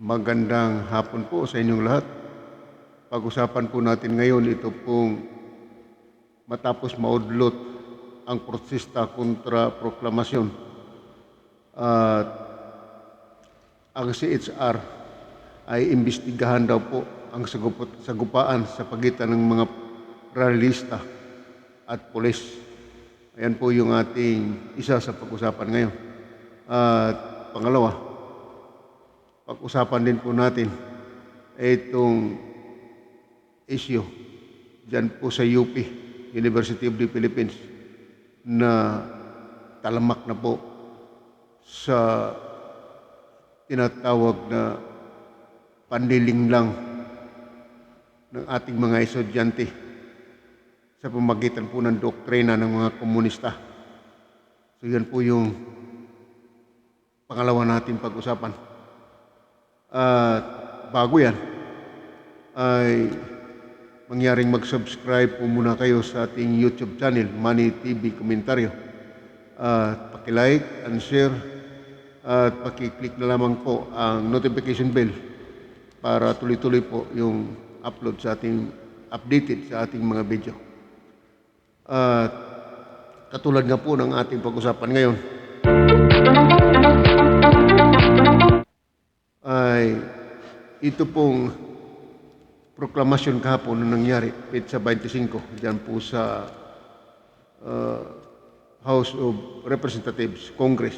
Magandang hapon po sa inyong lahat. Pag-usapan po natin ngayon ito pong matapos maudlot ang protesta kontra proklamasyon at ang CHR ay imbestigahan daw po ang sagupaan sa pagitan ng mga rallyista at pulis. Ayan po yung ating isa sa pag-usapan ngayon. At pangalawa, pag-usapan din po natin itong issue dyan po sa UP, University of the Philippines, na talamak na po sa tinatawag na panlilinglang ng ating mga estudyante sa pamagitan po ng doktrina ng mga komunista. So yan po yung pangalawa natin pag-usapan. At bago yan, ay mangyaring mag-subscribe po muna kayo sa ating YouTube channel, Money TV Komentaryo. At paki-like and share at paki-click na lamang po ang notification bell para tuloy-tuloy po yung upload sa ating updated sa ating mga video. At katulad nga po ng ating pag-usapan ngayon, ay ito pong proklamasyon kahapon na nangyari petsa 25 dyan po sa House of Representatives, Congress,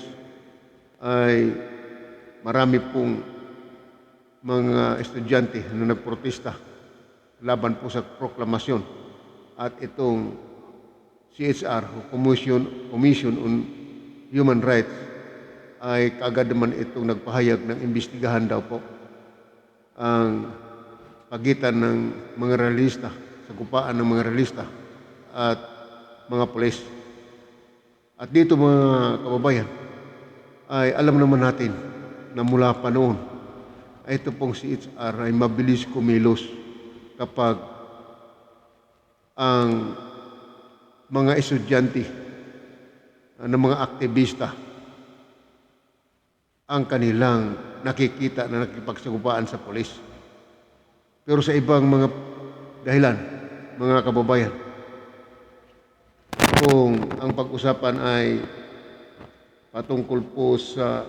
ay marami pong mga estudyante na nagprotesta laban po sa proklamasyon at itong CHR, Commission on Human Rights, ay kaagad naman itong nagpahayag ng imbestigahan daw po ang pagitan ng mga realista, sagupaan ng mga realista at mga pulis. At dito mga kababayan, ay alam naman natin na mula pa noon ay ito pong CHR ay mabilis kumilos kapag ang mga estudyante ng mga aktivista ang kanilang nakikita na nakipagsagupaan sa pulis. Pero sa ibang mga dahilan, mga kababayan, kung ang pag-usapan ay patungkol po sa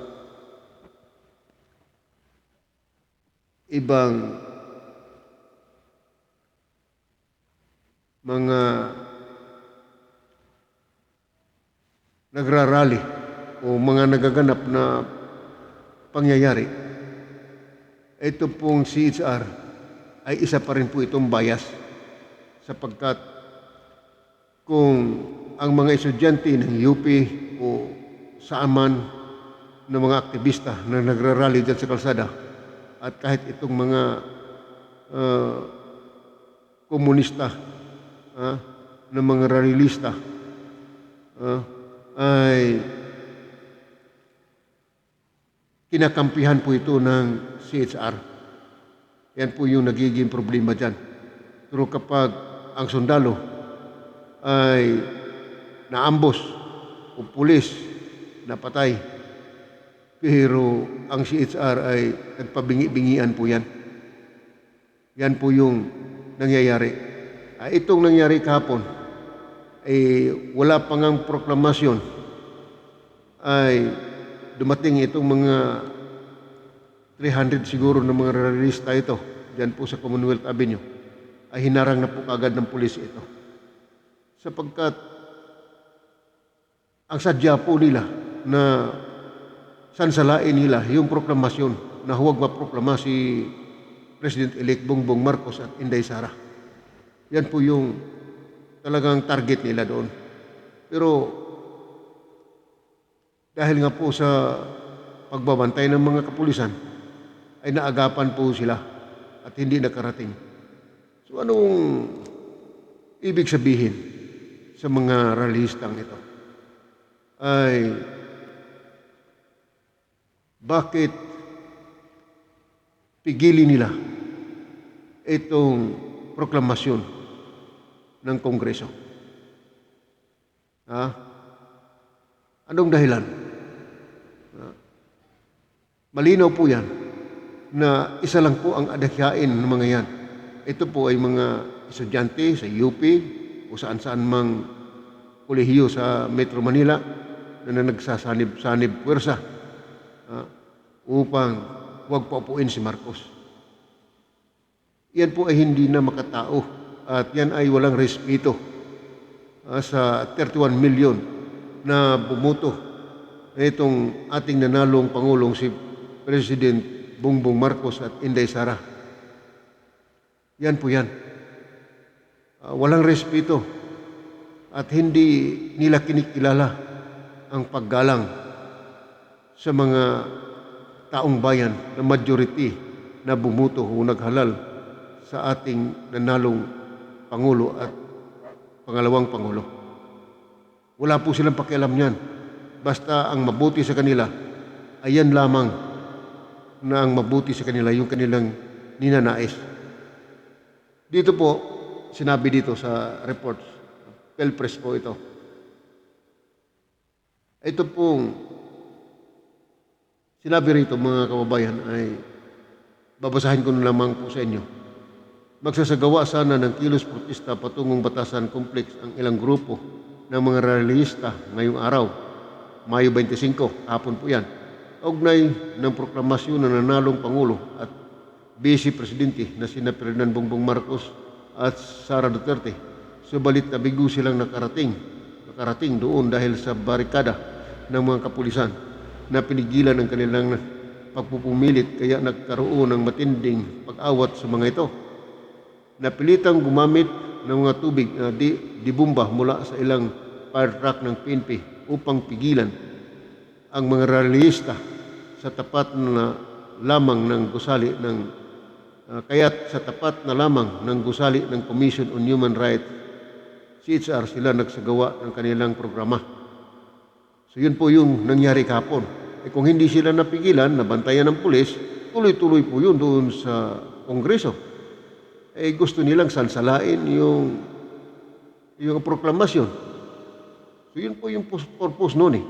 ibang mga nagrarally o mga nagaganap na pangyayari, ito pong CHR ay isa pa rin po itong bias sapagkat kung ang mga estudyante ng UP o saan man ng mga aktivista na nagrarally dyan sa kalsada at kahit itong mga komunista na mga rallyista ay kinakampihan po ito ng CHR. Yan po yung nagiging problema dyan. Pero kapag ang sundalo ay naambos o pulis napatay, pero ang CHR ay nagpabingi-bingian po yan. Yan po yung nangyayari. Itong nangyari kahapon, wala pang ang proklamasyon, ay dumating itong mga 300 siguro ng mga rallyista ito dyan po sa Commonwealth Avenue, ay hinarang na po kagad ng pulis ito. Sapagkat ang sadya po nila na sansalain nila yung proklamasyon na huwag maproklama si President-elect Bongbong Marcos at Inday Sara. Yan po yung talagang target nila doon. Pero dahil nga po sa pagbabantay ng mga kapulisan, ay naagapan po sila at hindi nakarating. So anong ibig sabihin sa mga rallyistang ito? Ay bakit pigilin nila itong proklamasyon ng Kongreso? Anong dahilan? Malinaw po yan na isa lang po ang adakyain ng mga yan. Ito po ay mga estudyante sa UP o saan-saan mang kolehiyo sa Metro Manila na nagsasanib-sanib puwersa upang huwag paupuin si Marcos. Yan po ay hindi na makatao at yan ay walang respeto sa 31 million na bumuto itong ating nanalong Pangulong si President Bongbong Marcos at Inday Sara. Yan po yan. Walang respeto at hindi nila kinikilala ang paggalang sa mga taong bayan na majority na bumuto o naghalal sa ating nanalong Pangulo at pangalawang Pangulo. Wala po silang pakialam niyan. Basta ang mabuti sa kanila, ayan lamang na ang mabuti sa kanila, yung kanilang ninanais. Dito po, sinabi dito sa reports, Pelpress po ito. Ito pong sinabi rito mga kababayan ay babasahin ko na lamang po sa inyo. Magsasagawa sana ng kilos protesta patungong Batasan Complex ang ilang grupo ng mga realista ngayong araw, Mayo 25, hapon po yan. Ugnay ng proklamasyon ng nanalong Pangulo at Vice Presidente na sina Ferdinand Bongbong Marcos at Sara Duterte. Subalit nabigo silang nakarating doon dahil sa barikada ng mga kapulisan na pinigilan ang kanilang pagpupumilit kaya nagkaroon ng matinding pag-awat sa mga ito. Napilitang gumamit ng mga tubig na di bomba mula sa ilang fire truck ng PNP upang pigilan ang mga realista sa tapat na lamang ng gusali ng kaya't sa tapat na lamang ng gusali ng Commission on Human Rights CHR sila nagsagawa ng kanilang programa. So yun po yung nangyari kahapon. Kung hindi sila napigilan, nabantayan ng pulis, tuloy-tuloy po yun doon sa Kongreso. Gusto nilang sansalain yung proklamasyon. So yun po yung purpose noon eh.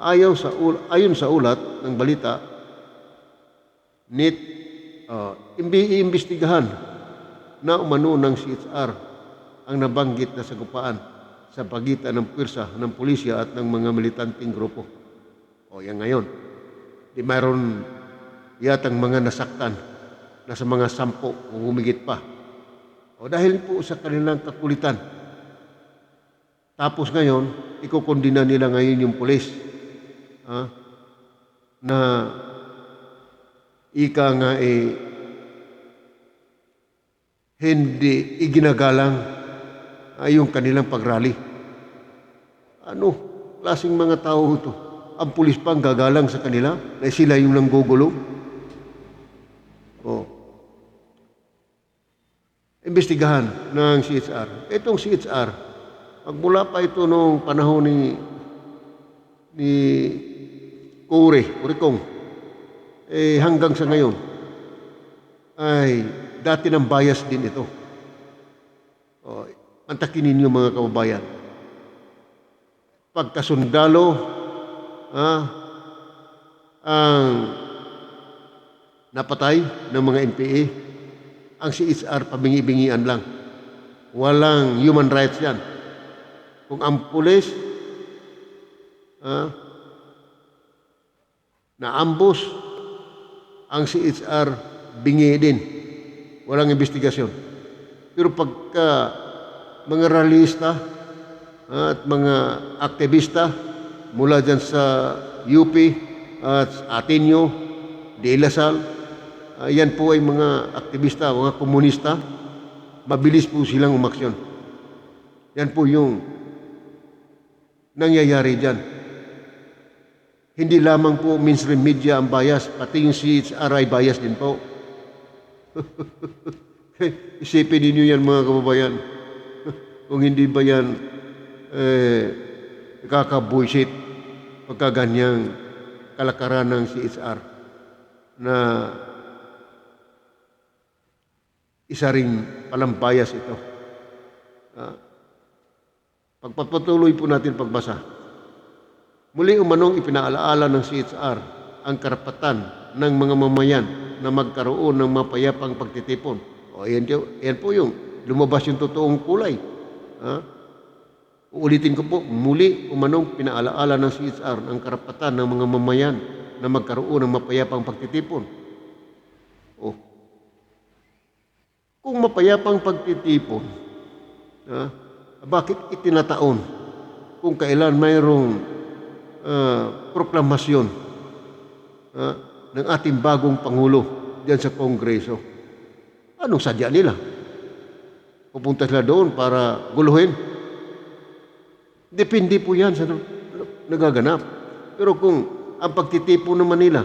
Ayon sa ulat ng balita, iimbestigahan na umano ng CHR ang nabanggit na sagupaan sa pagitan ng puwersa ng pulisya at ng mga militanteng grupo. O yan ngayon, di mayroon yatang mga nasaktan na sa mga 10 o humigit pa. O dahil po sa kanilang kakulitan. Tapos ngayon, ikukondina nila ngayon yung pulis na ika nga hindi iginagalang yung kanilang pagrally. Ano? Klaseng mga tao ito? Ang pulis pa ang gagalang sa kanila na sila yung nanggugulo? Imbestigahan ng CHR. Itong CHR, magmula pa ito noong panahon ni Curicong, hanggang sa ngayon, ay dati ng bias din ito. Antakin ninyo mga kababayan. Pagkasundalo, ang napatay ng mga NPA, ang CHR pabingi-bingian lang. Walang human rights yan. Kung ang pulis na-ambush, ang CHR bingi din. Walang investigasyon. Pero pagka mga realista at mga aktivista mula dyan sa UP at Ateneo, De La Salle, yan po ay mga aktivista, mga komunista, mabilis po silang umaksyon. Yan po yung nangyayari dyan. Hindi lamang po mainstream media ang bias, pati yung CHR ay bias din po. Isipin ninyo yan mga kababayan. Kung hindi ba yan kaka-bullshit pagkaganyang kalakaran ng CHR na isa ring palang bias ito. Pagpapatuloy po natin pagbasa. Muli umanong ipinaalaala ng CHR ang karapatan ng mga mamayan na magkaroon ng mapayapang pagtitipon. O yan po yung lumabas yung totoong kulay. Ha? Uulitin ko po, muli umanong pinaalaala ng CHR ang karapatan ng mga mamayan na magkaroon ng mapayapang pagtitipon. O, kung mapayapang pagtitipon, ha, bakit itinataon kung kailan mayroong proklamasyon ng ating bagong Pangulo diyan sa Kongreso? Anong sadya nila? Pupunta sila doon para guluhin? Depende po yan sa nagaganap. Pero kung ang pagtitipon naman nila,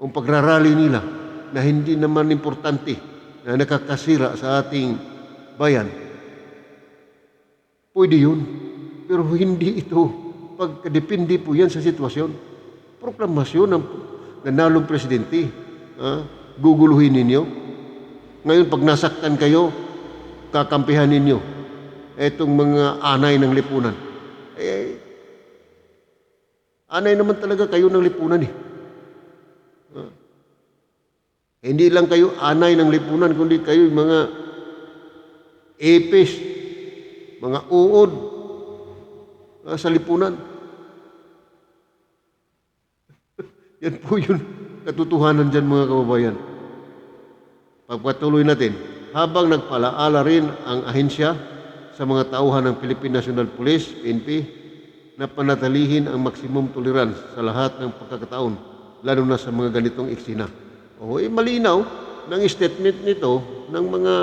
ang pagrarally nila na hindi naman importante, na nakakasira sa ating bayan, pwede yun. Pero hindi ito. Pagkadepende po yan sa sitwasyon. Proklamasyon ng nanalong presidente. Guguluhin ninyo. Ngayon, pag nasaktan kayo, kakampihan ninyo itong mga anay ng lipunan. Anay naman talaga kayo ng lipunan eh. Hindi lang kayo anay ng lipunan, kundi kayo mga epis, mga uod sa lipunan. Yan po yun katotohanan dyan mga kababayan. Pagpatuloy natin, habang nagpalaala rin ang ahensya sa mga tauhan ng Philippine National Police, PNP, na panatilihin ang maximum tolerance sa lahat ng pagkakataon, lalo na sa mga ganitong eksena. Malinaw ng statement nito ng mga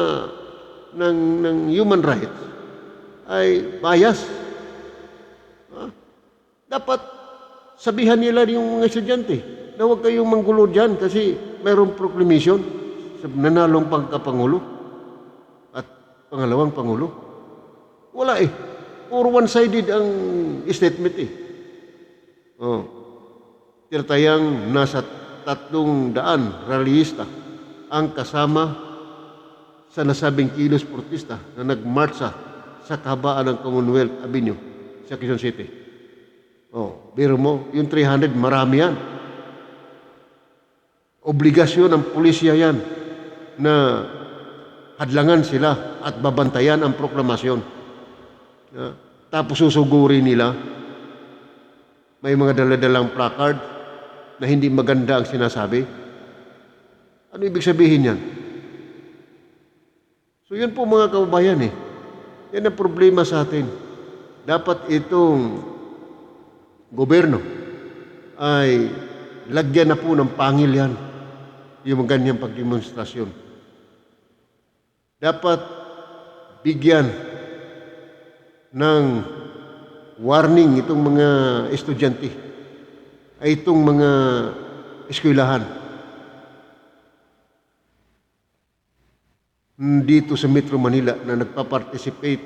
ng human rights ay bias. Dapat sabihan nila yung mga estudyante na huwag kayong manggulo dyan kasi mayroong proclamation sa nanalong pagkapangulo at pangalawang pangulo. Wala eh. Puro one-sided ang statement eh. Tirtayang nasa 300 rallyista ang kasama sa nasabing kilos protesta na nagmarcha sa kahabaan ng Commonwealth Avenue sa Quezon City. Biro mo, yung 300, marami yan. Obligasyon ng pulisya yan na hadlangan sila at babantayan ang proklamasyon. Tapos susugurin nila, may mga daladalang placard na hindi maganda ang sinasabi. Ano ibig sabihin yan? So yun po mga kababayan eh. Yan ang problema sa atin. Dapat itong gobyerno ay lagyan na po ng pangil yan, yung ganyang pagdemonstrasyon. Dapat bigyan ng warning itong mga estudyante ay itong mga eskwelahan dito sa Metro Manila na nagpa-participate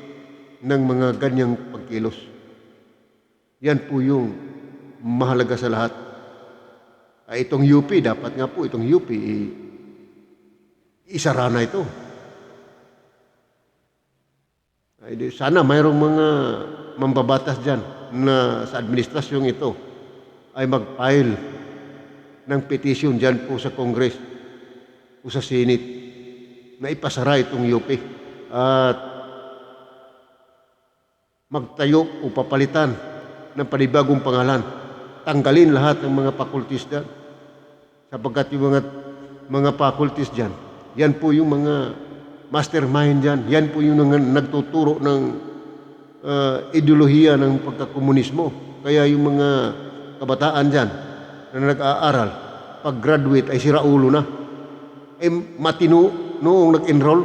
ng mga ganyang pagkilos. Yan po yung mahalaga sa lahat. Itong UP, dapat nga po itong UP, isara na ito. Sana mayroong mga mambabatas dyan na sa administrasyong ito ay mag-file ng petition dyan po sa Congress o sa Senate na ipasara itong UP at magtayo o papalitan ng panibagong pangalan. Tanggalin lahat ng mga faculties dyan sapagkat yung mga faculties dyan, yan po yung mga mastermind dyan. Yan po yung nagtuturo ng ideolohiya ng pagkakomunismo. Kaya yung mga kabataan dyan na nag-aaral, pag-graduate ay sira ulo na. Matino noong nag-enroll,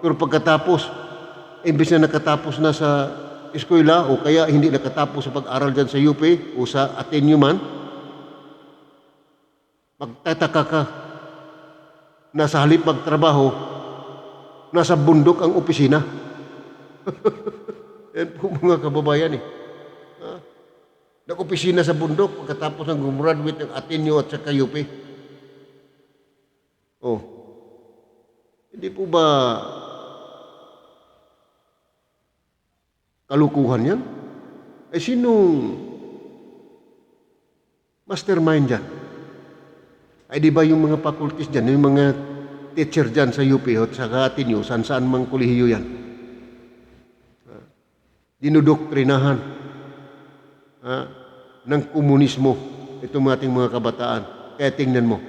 pero pagkatapos, imbes na nakatapos na sa eskwela o kaya hindi nakatapos sa pag-aral dyan sa UP o sa Ateneo man, magtataka ka na sa halip magtrabaho, nasa bundok ang opisina. Yan po mga kababayan eh. Nag-opisina sa bundok pagkatapos ng gumraduate ng Ateneo at saka UP. Hindi po ba kalukuhan yan? Sinong mastermind dyan. Ay di ba yung mga faculties dyan, yung mga teacher dyan sa UP at sa Ateneo, saan mang kolehiyo yan, dinodoktrinahan ng komunismo itong ating mga kabataan. Kaya tingnan mo,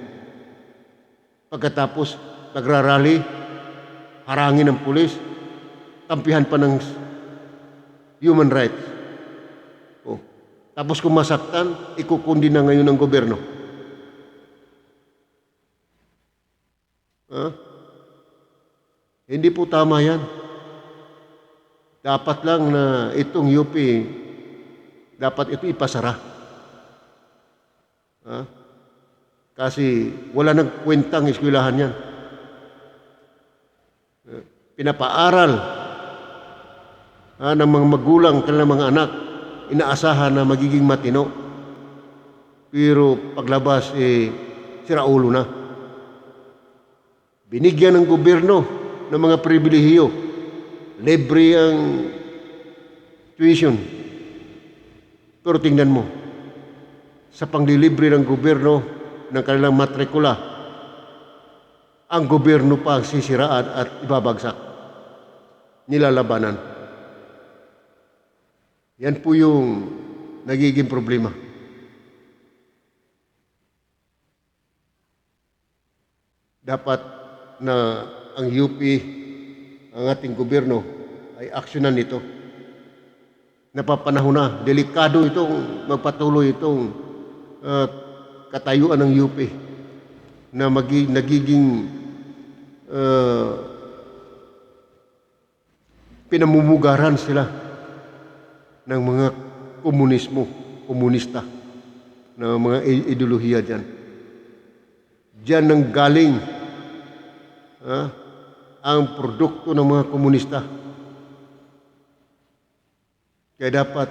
pagkatapos nagrarally, harangin ng pulis, kampihan pa ng human rights. Oh. Tapos kung masaktan, ikukundi na ngayon ng gobyerno. Hindi po tama yan. Dapat lang na itong UP, dapat ito ipasara. Kasi wala nang kwentang eskwelahan yan. Pinapaaral ng mga magulang, kanilang mga anak, inaasahan na magiging matino. Pero paglabas, siraulo na. Binigyan ng gobyerno ng mga pribilehiyo. Libre ang tuition. Pero tingnan mo, sa panglilibre ng gobyerno ng kanilang matrikula, ang gobyerno pa ang sisiraan at ibabagsak. Nilalabanan. Yan po yung nagiging problema. Dapat na ang UP, ang ating gobyerno, ay aksyonan nito. Napapanahon na, delikado itong magpatuloy itong katayuan ng UP na nagiging pinamumugaran sila ng mga komunista, ng mga ideolohiya dyan. Diyan nang galing ang produkto ng mga komunista. Kaya dapat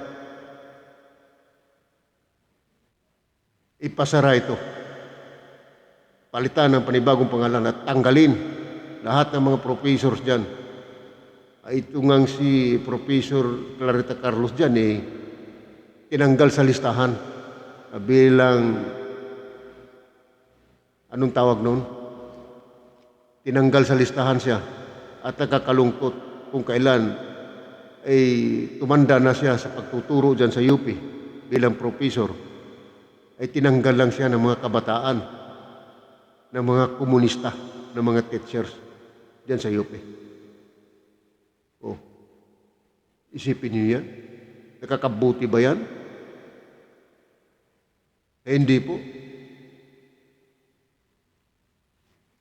ipasara ito. Palitan ng panibagong pangalan at tanggalin lahat ng mga professors dyan. Ito ngang si Professor Clarita Carlos dyan tinanggal sa listahan bilang, anong tawag noon? Tinanggal sa listahan siya at nakakalungkot kung kailan ay tumanda na siya sa pagtuturo dyan sa UP bilang professor, ay tinanggal lang siya ng mga kabataan, ng mga komunista, ng mga teachers dyan sa UP. Oh, isipin niyo yan? Nakakabuti ba yan? Hindi po.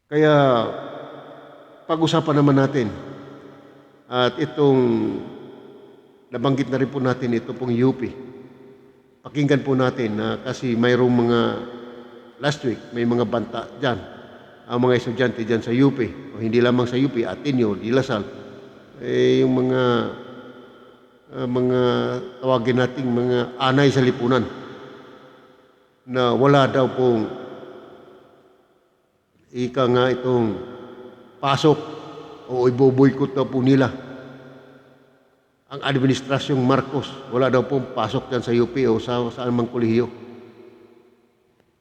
Kaya pag-usapan naman natin at itong nabanggit na rin po natin ito pong UP. Pakinggan po natin kasi mayroong mga last week, may mga banta dyan. Ang mga estudyante dyan sa UP, o hindi lamang sa UP, Ateneo, Di Lasal, yung mga tawagin nating mga anay sa lipunan na wala daw pong ika nga itong pasok o iboboykot daw po nila ang administrasyong Marcos. Wala daw pong pasok dyan sa UP o saan mang kolehiyo.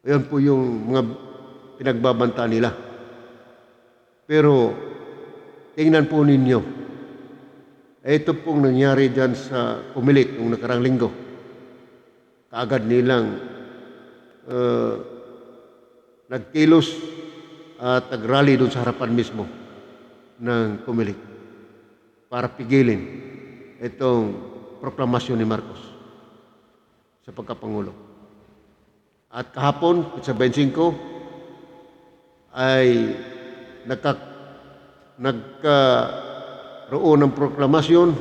Ayan po yung mga pinagbabanta nila. Pero tingnan po ninyo, ito pong nangyari dyan sa Comelec noong nakarang linggo. Kaagad nilang nagkilos at nagrally doon sa harapan mismo ng Comelec para pigilin itong proklamasyon ni Marcos sa pagkapangulo. At kahapon, sa 25, ay nagkaroon ng proklamasyon,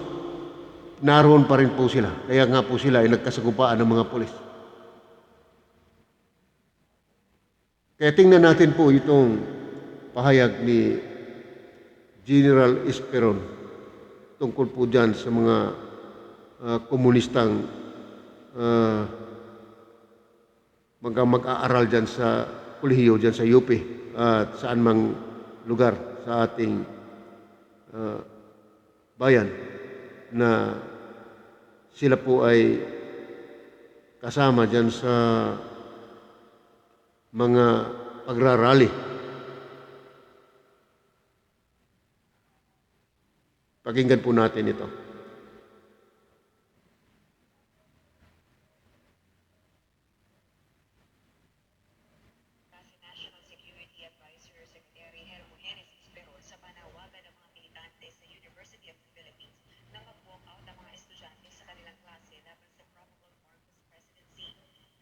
naroon pa rin po sila. Kaya nga po sila ay nagkasagupaan ng mga pulis. Kaya tingnan natin po itong pahayag ni General Esperon tungkol po dyan sa mga komunistang mag-aaral dyan sa kolehiyo, dyan sa UP at saan mang lugar sa ating bayan na sila po ay kasama dyan sa mga pagrarally. Pakinggan po natin ito. National Security Advisor Secretary Hermogenes Esperon sa panawagan ng mga militante sa University of the Philippines na mag-walk out ang mga estudyante sa kanilang klase laban sa probable Marcos presidency.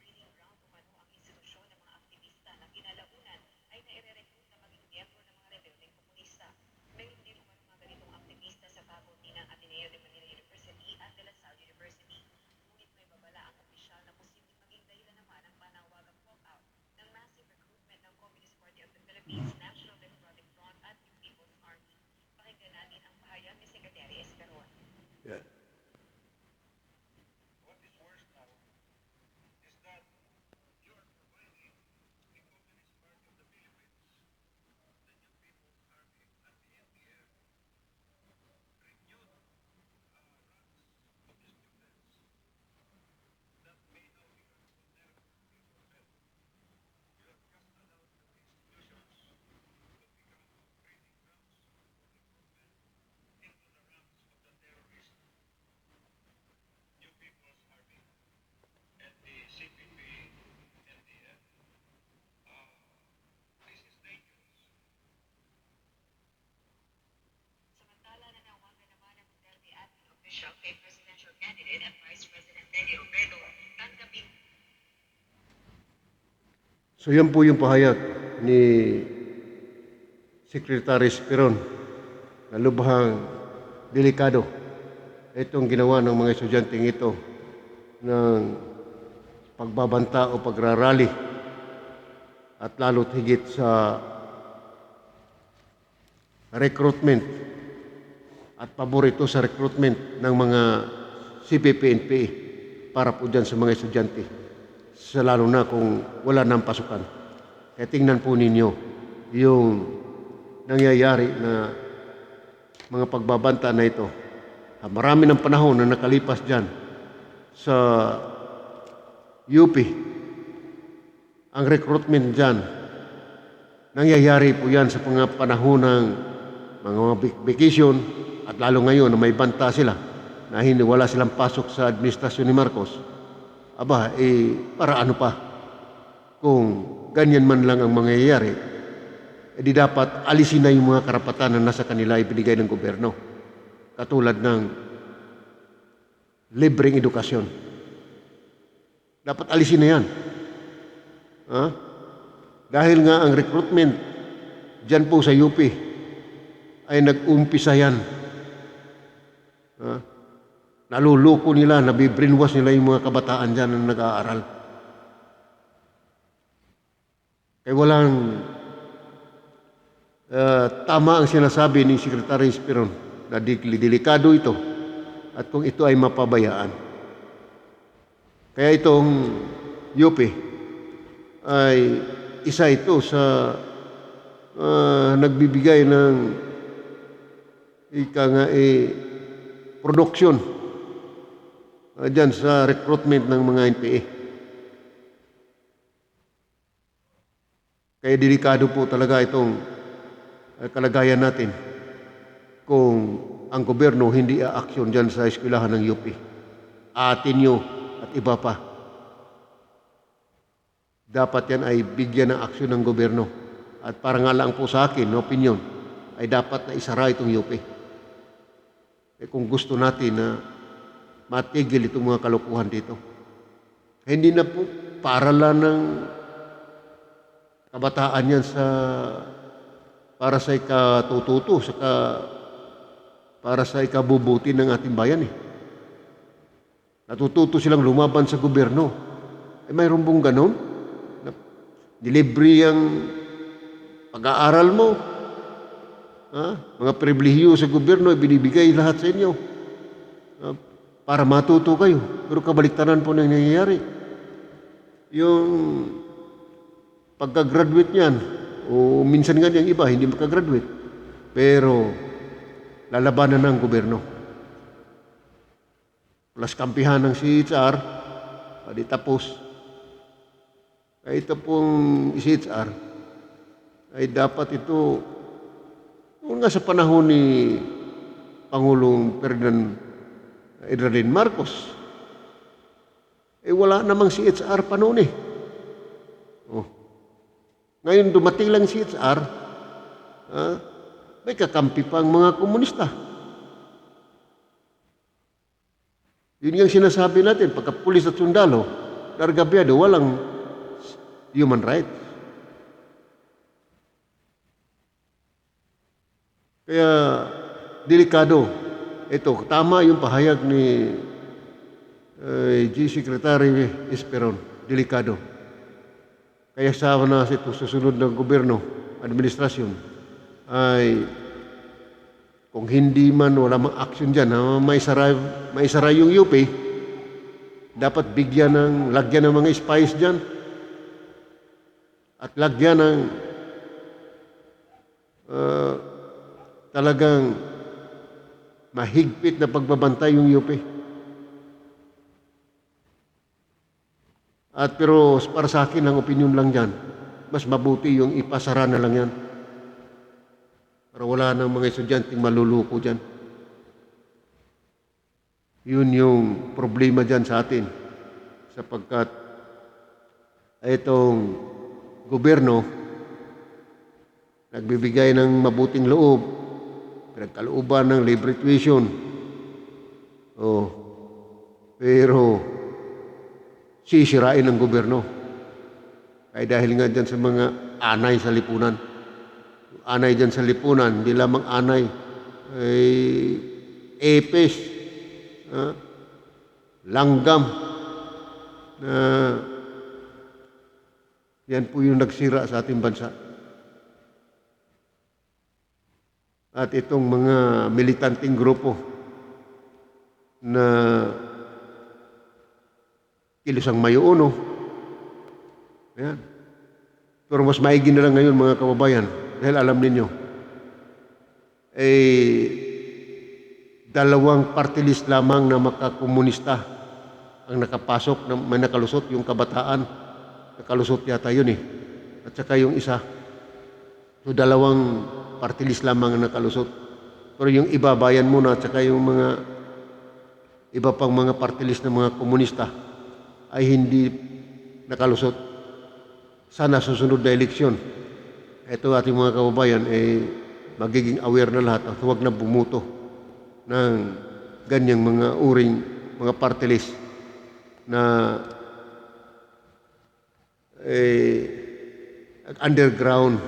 Breeding ground umano ang institusyon ng mga aktivista na kinalaunan ay naire-recruit na maging miyembro ng mga rebeldeng komunista. Mayroon din umano mga ganitong aktivista sa faculty ng Ateneo de Manila University at De La Salle University. Ngunit may babala ang opisyal na posibleng maging dahilan naman ang panawagang walkout ng massive recruitment ng Communist Party of the Philippines, National Democratic Front at New People's Army. Pakinggan natin ang pahayag ni Secretary Esperon. Yeah. What is worse now is that you are providing the Communist Party of the Philippines, the New People's Army, and the NDF renewed ranks of the students that may now become condemned in yourself. You have just allowed the institutions to become training grounds for recruitment into the ranks of the terrorist New People's Army and the CPP NDF. This is dangerous. Samantala, nanawagan naman ang Duterte admin official kay presidential candidate at Vice President Leni Robredo tanggapin So yan po yung pahayag ni Secretary Esperon na lubhang delikado itong ginawa ng mga estudyanteng ito ng pagbabanta o pagrarally at lalo't higit sa recruitment at paborito sa recruitment ng mga CPP-NPA para po dyan sa mga estudyante, sa lalo na kung wala ng pasukan. Kaya tingnan po ninyo yung nangyayari na mga pagbabanta na ito. Marami ng panahon na nakalipas dyan sa UP. Ang recruitment dyan, nangyayari po yan sa mga panahon ng mga vacation at lalo ngayon na may banta sila na hindi wala silang pasok sa administrasyon ni Marcos. Aba, para ano pa? Kung ganyan man lang ang mangyayari, di dapat alisin na yung mga karapatan na nasa kanila ibinigay ng gobyerno. Katulad ng libreng edukasyon. Dapat alisin na yan. Ha? Dahil nga ang recruitment dyan po sa UP ay nag-umpisa yan. Ha? Naluluko nila, nabibrainwash nila yung mga kabataan dyan na nag-aaral. Kaya walang tama ang sinasabi ni Secretary Esperon na delikado ito at kung ito ay mapabayaan. Kaya itong UP ay isa ito sa nagbibigay ng produksyon dyan sa recruitment ng mga NPA. Kaya delikado po talaga itong kalagayan natin kung ang gobyerno hindi aaksyon dyan sa eskwelahan ng UP. Atin nyo at iba pa. Dapat yan ay bigyan ng aksyon ng gobyerno. At para nga lang po sa akin, opinion, ay dapat na isara itong UP. Kung gusto natin na matigil itong mga kalokohan dito. Hindi na po paaralan ng kabataan yan para sa ikatututo, para sa ikabubuti ng ating bayan. Natututo silang lumaban sa gobyerno. Mayroon pong ganon? Dilibre ang pag-aaral mo. Mga pribilehiyo sa gobyerno, binibigay lahat sa inyo. Para matuto kayo. Pero kabaliktaran po na nangyayari. Yung pagka-graduate niyan, o minsan nga yung iba, hindi makagraduate. Pero lalabanan ng gobyerno. Plus kampihan ng CHR, di tapos. Kaya ito pong CHR ay dapat ito, kung nga sa panahon ni Pangulong Ferdinand Edwin Marcos, wala namang CHR pa noon eh. Oh. Ngayon dumating lang CHR, may kakampi pang mga komunista. Yun yung sinasabi natin, pagka pulis at sundalo, largabyado, walang human rights. Kaya, delikado. Ito, tama yung pahayag ni G. Secretary Esperon. Delikado. Kaya sana ito susunod ng gobyerno, administrasyon, ay kung hindi man wala mang action dyan, maisara yung UP, dapat lagyan ng mga spies dyan at lagyan ng talagang mahigpit na pagbabantay yung UP. Pero para sa akin, ang opinion lang dyan, mas mabuti yung ipasara na lang yan. Para wala nang mga estudyanteng maluluko dyan. Yun yung problema dyan sa atin. Sapagkat itong gobyerno nagbibigay ng mabuting loob, pinagkalooban ng libre tuition. Pero sisirain ng gobyerno. Kaya dahil nga dyan sa mga anay sa lipunan. Anay dyan sa lipunan, hindi lamang anay, ay epes, langgam, na yan po yung nagsira sa ating bansa. At itong mga militanting grupo na kilusang mayuuno, ayan. Pero mas maigi na lang ngayon mga kababayan, dahil alam ninyo, dalawang party list lamang na makakomunista ang nakapasok, may nakalusot, yung kabataan, nakalusot yata yun eh. At saka yung isa. So dalawang party list lamang ang nakalusot. Pero yung iba, bayan muna, at saka yung mga iba pang mga party list ng mga komunista ay hindi nakalusot. Sana susunod na eleksyon, ito ating mga kababayan magiging aware na lahat at huwag na bumuto ng ganyang mga uring, mga party list na underground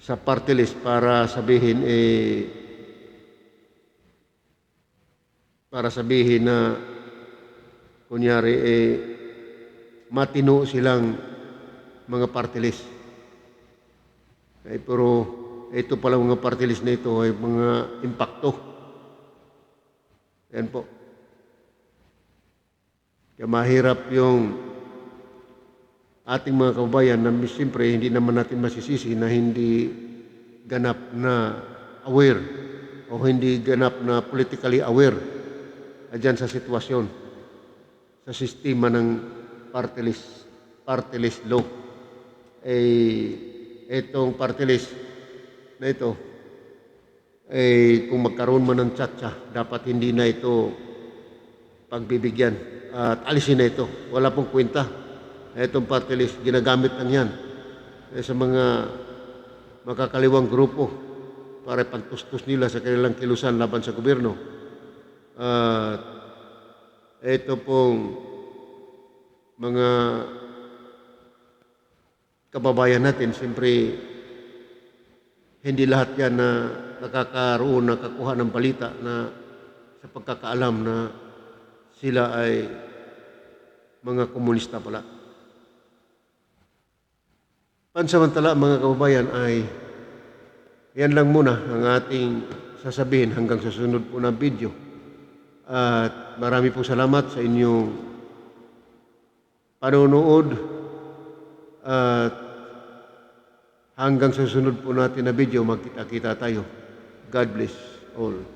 sa party list para sabihin na kunyari matino silang mga party list. Pero ito pala mga party list na ito ay mga impakto. Yan po. Kaya mahirap yung ating mga kababayan na siyempre hindi naman natin masisisi na hindi ganap na aware o hindi ganap na politically aware dyan sa sitwasyon, sa sistema ng party list law. Itong party list na ito, kung magkaroon man ng tsatsa, dapat hindi na ito pagbibigyan at alisin na ito. Wala pong kwenta. Itong party list, ginagamit lang yan sa mga makakaliwang grupo para pantustos nila sa kanilang kilusan laban sa gobyerno. Ito pong mga kababayan natin, siyempre hindi lahat yan na nakakuha ng balita na sa pagkakaalam na sila ay mga komunista pala. Pansamantala mga kababayan ay yan lang muna ang ating sasabihin hanggang sa susunod po na video. At marami po salamat sa inyong panonood at hanggang sa susunod po natin na video, magkita-kita tayo. God bless all.